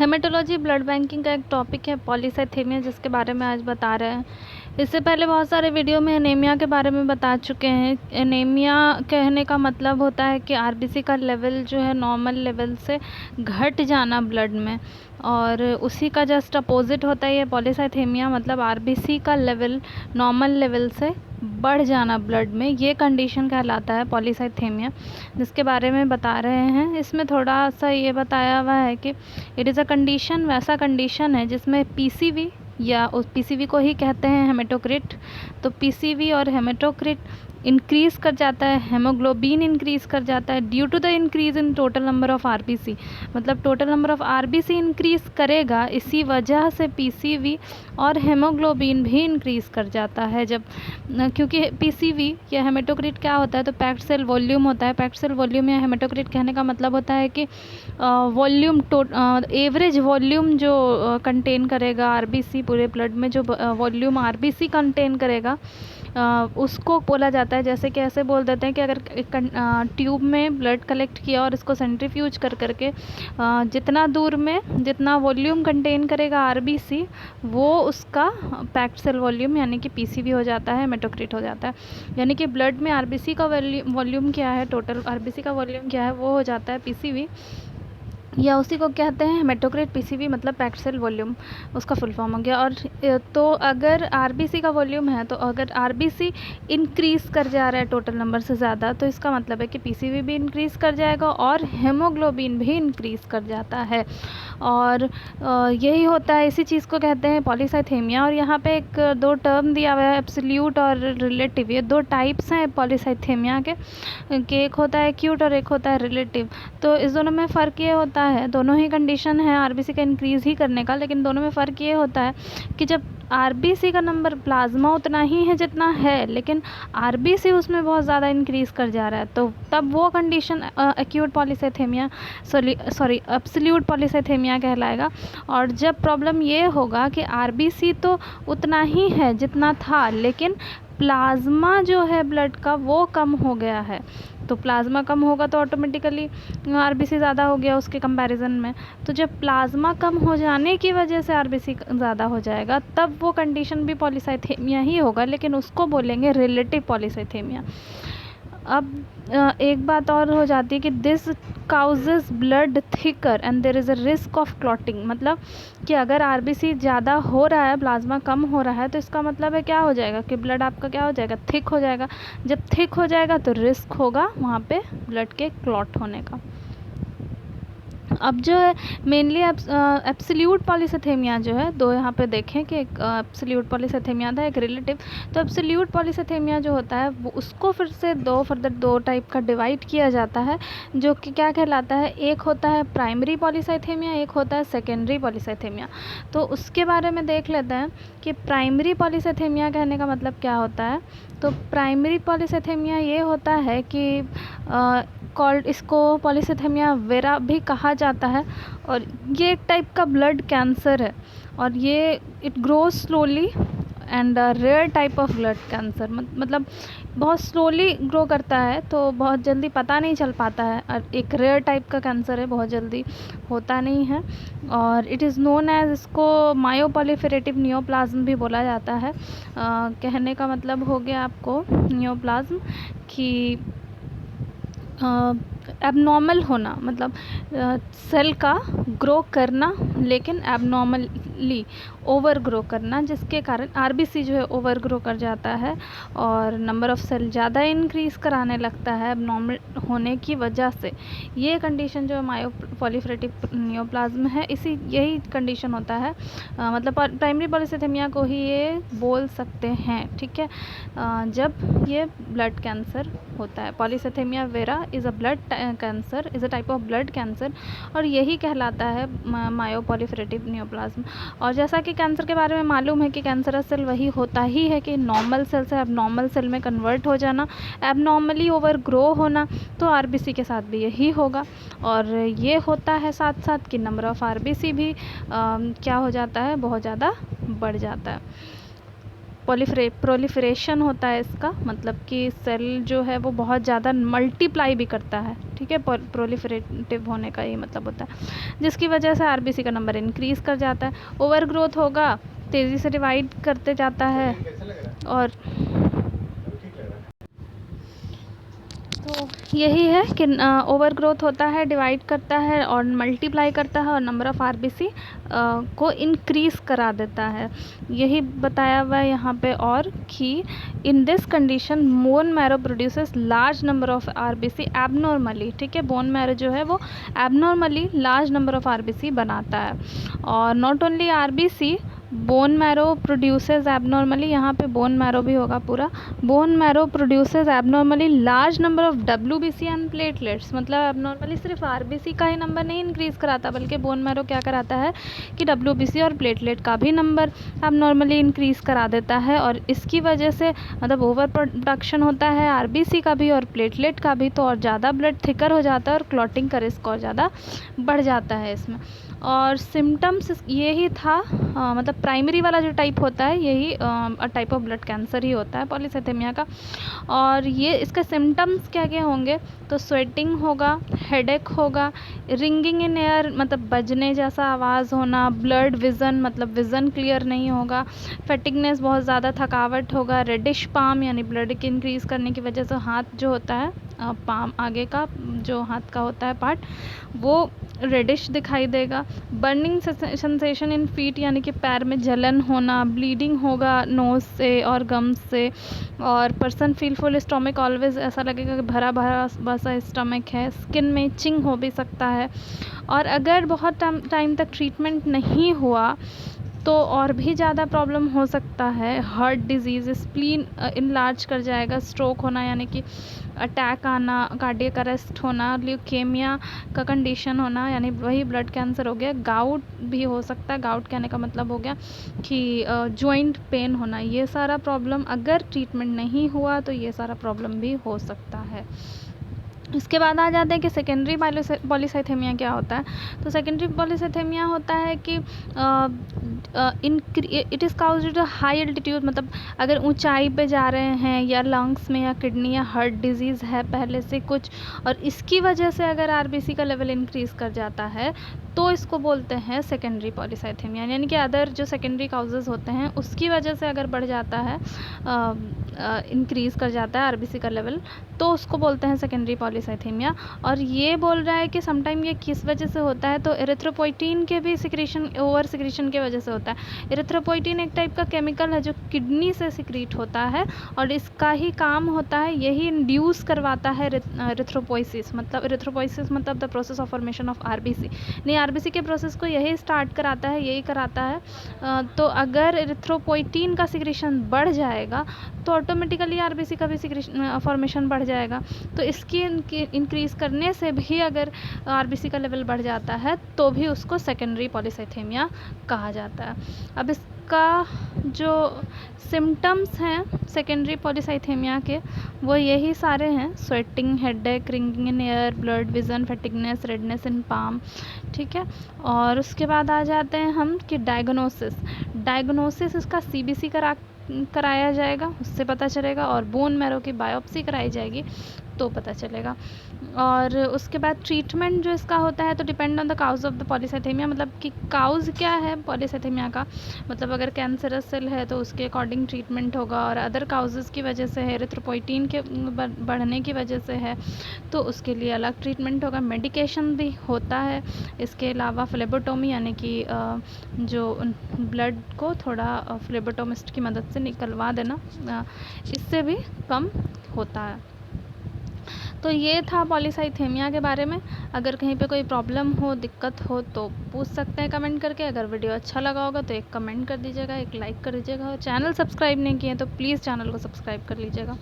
Haematology blood banking का एक topic है पॉलीसाइथेमिया, जिसके बारे में आज बता रहे हैं। इससे पहले बहुत सारे वीडियो में एनीमिया के बारे में बता चुके हैं। एनीमिया कहने का मतलब होता है कि आरबीसी का लेवल जो है नॉर्मल लेवल से घट जाना ब्लड में, और उसी का जस्ट अपोजिट होता है ये पॉलीसाइथेमिया, मतलब आरबीसी का लेवल नॉर्मल लेवल से बढ़ जाना ब्लड में। ये कंडीशन कहलाता है पॉलीसाइथेमिया, जिसके बारे में बता रहे हैं। इसमें थोड़ा सा ये बताया हुआ है कि इट इज़ अ कंडीशन, वैसा कंडीशन है जिसमें पीसीवी या उस पीसीवी को ही कहते हैं हेमेटोक्रिट। तो पीसीवी और हेमेटोक्रिट इंक्रीज़ कर जाता है, हेमोग्लोबिन इंक्रीज़ कर जाता है due to the increase in total number of RBC. मतलब total number of RBC increase करेगा, इसी वजह से पीसीवी और हेमोग्लोबिन भी इंक्रीज़ कर जाता है। जब क्योंकि पीसीवी या हेमेटोक्रिट क्या होता है, तो पैक्ड सेल वॉल्यूम होता है। पैक्ड सेल वॉल्यूम या हेमेटोक्रिट कहने का मतलब होता है कि वॉल्यूम एवरेज वॉल्यूम जो कंटेन करेगा आरबीसी, पूरे ब्लड में जो वॉल्यूम आरबीसी कंटेन करेगा उसको बोला जाता है। जैसे कि ऐसे बोल देते हैं कि अगर एक ट्यूब में ब्लड कलेक्ट किया और इसको सेंट्रीफ्यूज कर करके जितना दूर में जितना वॉल्यूम कंटेन करेगा आरबीसी, वो उसका पैक्ड सेल वॉल्यूम यानी कि पीसीवी हो जाता है, हेमेटोक्रिट हो जाता है। यानी कि ब्लड में आरबीसी का वॉल्यूम क्या है, टोटल आरबीसी का वॉल्यूम क्या है, वो हो जाता है पीसीवी, या उसी को कहते हैं हेमेटोक्रिट। पीसीवी मतलब पैक्ड सेल वॉल्यूम, उसका फुल फॉर्म हो गया। और तो अगर आरबीसी का वॉल्यूम है, तो अगर आरबीसी इंक्रीज़ कर जा रहा है टोटल नंबर से ज़्यादा, तो इसका मतलब है कि पीसीवी भी इंक्रीज़ कर जाएगा और हेमोग्लोबिन भी इंक्रीज़ कर जाता है। और यही होता है, इसी चीज़ को कहते हैं पॉलीसाइथेमिया। और यहाँ पे एक दो टर्म दिया हुआ है, एब्सोल्यूट और रिलेटिव। ये दो टाइप्स हैं पॉलीसाइथेमिया के, कि एक होता है एक्यूट और एक होता है रिलेटिव। तो इस दोनों में फ़र्क ये होता है, दोनों ही कंडीशन है आरबीसी का इंक्रीज़ ही करने का, लेकिन दोनों में फ़र्क ये होता है कि जब आरबीसी का नंबर प्लाज्मा उतना ही है जितना है, लेकिन आरबीसी उसमें बहुत ज़्यादा इंक्रीज़ कर जा रहा है, तो तब वो condition acute polycythaemia sorry absolute polycythaemia कहलाएगा। और जब प्रॉब्लम ये होगा कि आरबीसी तो उतना ही है जितना था, लेकिन प्लाज्मा जो है ब्लड का वो कम हो गया है, तो प्लाज्मा कम होगा तो ऑटोमेटिकली आरबीसी ज़्यादा हो गया उसके कंपैरिजन में। तो जब प्लाज्मा कम हो जाने की वजह से आरबीसी ज़्यादा हो जाएगा, तब वो कंडीशन भी पॉलीसाइथेमिया ही होगा, लेकिन उसको बोलेंगे रिलेटिव पॉलीसाइथेमिया। अब एक बात और हो जाती है कि this causes blood thicker and there is a risk of clotting. मतलब कि अगर आरबीसी ज़्यादा हो रहा है, प्लाज्मा कम हो रहा है, तो इसका मतलब है क्या हो जाएगा कि ब्लड आपका क्या हो जाएगा, थिक हो जाएगा। जब थिक हो जाएगा तो रिस्क होगा वहाँ पे ब्लड के क्लॉट होने का। अब जो है मेनली एब्सोल्यूट पॉलीसाइथेमिया जो है, दो यहाँ पे देखें कि एक एब्सोल्यूट पॉलीसाइथेमिया था, एक रिलेटिव। तो एब्सोल्यूट पॉलीसाइथेमिया जो होता है वो उसको फिर से दो टाइप का डिवाइड किया जाता है, जो कि क्या कहलाता है, एक होता है प्राइमरी पॉलीसाइथेमिया, एक होता है सेकेंडरी पॉलीसाइथेमिया। तो उसके बारे में देख लेते हैं कि प्राइमरी पॉलीसाइथेमिया कहने का मतलब क्या होता है। तो प्राइमरी पॉलीसाइथेमिया ये होता है कि इसको पॉलीसाइथेमिया वेरा भी कहा जाता है, और ये एक टाइप का ब्लड कैंसर है, और ये it grows slowly and rare type of blood cancer. मतलब बहुत स्लोली ग्रो करता है, तो बहुत जल्दी पता नहीं चल पाता है, और एक रेयर टाइप का कैंसर है, बहुत जल्दी होता नहीं है। और इट इज़ नोन एज, इसको मायोपॉलीफेरेटिव नियोप्लाज्म भी बोला जाता है। कहने का मतलब हो गया आपको नियोप्लाज्म कि एबनॉर्मल होना, मतलब सेल का ग्रो करना, लेकिन एबनॉर्मली ओवर ग्रो करना, जिसके कारण आरबीसी जो है ओवर ग्रो कर जाता है और नंबर ऑफ़ सेल ज़्यादा इंक्रीज़ कराने लगता है एबनॉर्मल होने की वजह से। ये कंडीशन जो है मायोपॉलीफेरेटिव नियोप्लाज्म है, यही कंडीशन होता है। मतलब प्राइमरी पॉलीसाइथेमिया को ही ये बोल सकते हैं, ठीक है। जब ये ब्लड कैंसर होता है, polycythaemia vera is a blood cancer, is a type of blood cancer, और यही कहलाता है मायोपॉलीफेरेटिव नियोप्लाज्म। और जैसा कि कैंसर के बारे में मालूम है कि कैंसरस सेल वही होता ही है कि नॉर्मल सेल से एबनॉर्मल सेल में कन्वर्ट हो जाना, एबनॉर्मली ओवर ग्रो होना, तो आरबीसी के साथ भी यही होगा। और ये होता है साथ साथ कि नंबर ऑफ़ आरबीसी भी क्या हो जाता है, बहुत ज़्यादा बढ़ जाता है। प्रोलिफरेशन होता है इसका, मतलब कि सेल जो है वो बहुत ज़्यादा मल्टीप्लाई भी करता है, ठीक है। प्रोलिफरेटिव होने का ये मतलब होता है, जिसकी वजह से आरबीसी का नंबर इंक्रीज़ कर जाता है। ओवर ग्रोथ होगा, तेज़ी से डिवाइड करते जाता है, और तो यही है कि ओवर ग्रोथ होता है, डिवाइड करता है और मल्टीप्लाई करता है, और नंबर ऑफ़ आरबीसी को इंक्रीज़ करा देता है। यही बताया हुआ है यहाँ पे, और कि in this condition bone marrow produces large number of RBC abnormally, ठीक है। बोन मैरो जो है वो abnormally large number of RBC बनाता है। और not only RBC, bone marrow produces abnormally, यहाँ पे बोन मैरो भी होगा पूरा, bone marrow produces abnormally large number of WBC and platelets, मतलब एबनॉर्मली सिर्फ आरबीसी का ही नंबर नहीं इंक्रीज़ कराता, बल्कि बोन मैरो क्या कराता है कि डब्ल्यूबीसी और प्लेटलेट का भी नंबर एबनॉर्मली इंक्रीज़ करा देता है। और इसकी वजह से मतलब ओवर प्रोडक्शन होता है आरबीसी का भी और प्लेटलेट का भी, तो और ज़्यादा ब्लड थिकर हो जाता है और क्लॉटिंग का रिस्क और ज़्यादा बढ़ जाता है इसमें। और सिम्टम्स यही था, मतलब प्राइमरी वाला जो टाइप होता है यही टाइप ऑफ ब्लड कैंसर ही होता है पॉलीसाइथेमिया का। और ये इसके सिम्टम्स क्या क्या होंगे, तो स्वेटिंग होगा, हेडेक होगा, रिंगिंग इन एयर मतलब बजने जैसा आवाज़ होना, ब्लड विज़न मतलब विज़न क्लियर नहीं होगा, फैटिगनेस बहुत ज़्यादा थकावट होगा, रेडिश पाम यानी ब्लड की इंक्रीज़ करने की वजह से हाथ जो होता है पाम आगे का जो हाथ का होता है पार्ट वो रेडिश दिखाई देगा, बर्निंग सेंसेशन इन फीट यानी कि पैर में जलन होना, ब्लीडिंग होगा नोज़ से और गम्स से, और person feel full stomach, always ऐसा लगेगा कि भरा भरा बसा स्टमक है, स्किन में इचिंग हो भी सकता है। और अगर बहुत टाइम तक ट्रीटमेंट नहीं हुआ तो और भी ज़्यादा प्रॉब्लम हो सकता है, हार्ट डिजीज़, स्प्लीन इनलार्ज कर जाएगा, स्ट्रोक होना यानी कि अटैक आना, कार्डियक अरेस्ट होना, ल्यूकेमिया का कंडीशन होना यानी वही ब्लड कैंसर हो गया, गाउट भी हो सकता है। गाउट कहने का मतलब हो गया कि जॉइंट पेन होना। ये सारा प्रॉब्लम अगर ट्रीटमेंट नहीं हुआ तो ये सारा प्रॉब्लम भी हो सकता है। इसके बाद आ जाते हैं कि सेकेंडरी पॉलीसाइथेमिया क्या होता है। तो सेकेंडरी पॉलीसाइथेमिया होता है कि it is caused high altitude, मतलब अगर ऊंचाई पे जा रहे हैं या लंग्स में या किडनी या हार्ट डिजीज़ है पहले से कुछ, और इसकी वजह से अगर आरबीसी का लेवल इंक्रीज़ कर जाता है तो इसको बोलते हैं सेकेंडरी पॉलीसाइथेमिया। यानी कि अदर जो सेकेंडरी काउजेज़ होते हैं उसकी वजह से अगर बढ़ जाता है, इंक्रीज़ कर जाता है आरबीसी का लेवल, तो उसको बोलते हैं सेकेंडरी पॉलीसाइथेमिया। और ये बोल रहा है कि समटाइम ये किस वजह से होता है, तो एरिथ्रोपोइटीन के भी सिक्रीशन, ओवर सिक्रीशन की वजह से होता है। एरिथ्रोपोइटीन एक टाइप का केमिकल है जो किडनी से सिक्रीट होता है और इसका ही काम होता है, यही इंड्यूस करवाता है एरिथ्रोपोइसिस, मतलब एरिथ्रोपोइसिस मतलब the process of formation of RBC, नहीं आरबीसी के प्रोसेस को यही स्टार्ट कराता है, यही कराता है। तो अगर एरिथ्रोपोइटीन का सिक्रीशन बढ़ जाएगा तो ऑटोमेटिकली आरबीसी का भी सिक्रीशन फॉर्मेशन बढ़ जाएगा। तो इसकी इंक्रीज़ करने से भी अगर आरबीसी का लेवल बढ़ जाता है तो भी उसको सेकेंडरी पॉलीसाइथेमिया कहा जाता है। अब इसका जो सिम्टम्स हैं सेकेंडरी पॉलीसाइथेमिया के वो यही सारे हैं, sweating, headache, ringing in ear, blurred vision, fatigueness, redness in palm, ठीक है। और उसके बाद आ जाते हैं हम कि डायग्नोसिस इसका सीबीसी कराया जाएगा, उससे पता चलेगा, और बोन मैरो की बायोप्सी कराई जाएगी तो पता चलेगा। और उसके बाद ट्रीटमेंट जो इसका होता है तो depend on the cause of the polycythemia, मतलब कि काउज क्या है पॉलीसाइथेमिया का, मतलब अगर कैंसरस सेल है तो उसके अकॉर्डिंग ट्रीटमेंट होगा, और अदर काउजेज़ की वजह से है, एरिथ्रोपोइटीन के बढ़ने की वजह से है तो उसके लिए अलग ट्रीटमेंट होगा। मेडिकेशन भी होता है, इसके अलावा फ्लेबोटोमी यानी कि जो ब्लड को थोड़ा फ्लेबोटोमिस्ट की मदद से निकलवा देना, इससे भी कम होता है। तो ये था पॉलीसाइथेमिया के बारे में। अगर कहीं पे कोई प्रॉब्लम हो, दिक्कत हो तो पूछ सकते हैं कमेंट करके। अगर वीडियो अच्छा लगा होगा तो एक कमेंट कर दीजिएगा, एक लाइक कर दीजिएगा, और चैनल सब्सक्राइब नहीं किए तो प्लीज़ चैनल को सब्सक्राइब कर लीजिएगा।